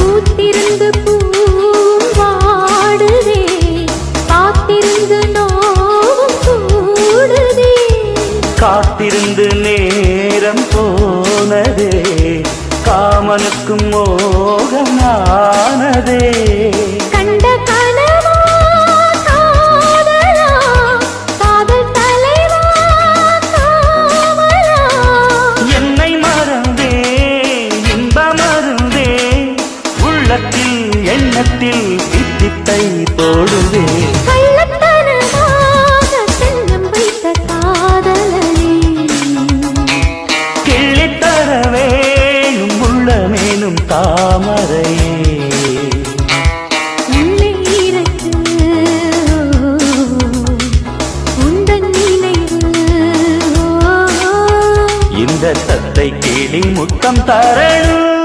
பூத்திருந்து பூவாடுதே காத்திருந்து நோவும் கூடுதே காத்திருந்து நேரம் போனதே காமனுக்கும் மோகமானதே கண்ட கனவா காதலா காதல் தலைவா காமலா என்னை மறந்தே இன்ப மருந்தே உள்ளத்தில் எண்ணத்தில் வித்தித்தை போடுவே கள்ளத்தனமாக செல்லம் வைத்த காதலனே கிள்ளித்தரவேணும் உள்ளமேனும் தாமரையே உள்ளே இருக்கு உந்தன் நினைவு இந்த தத்தை கிளி முத்தம் தரணும்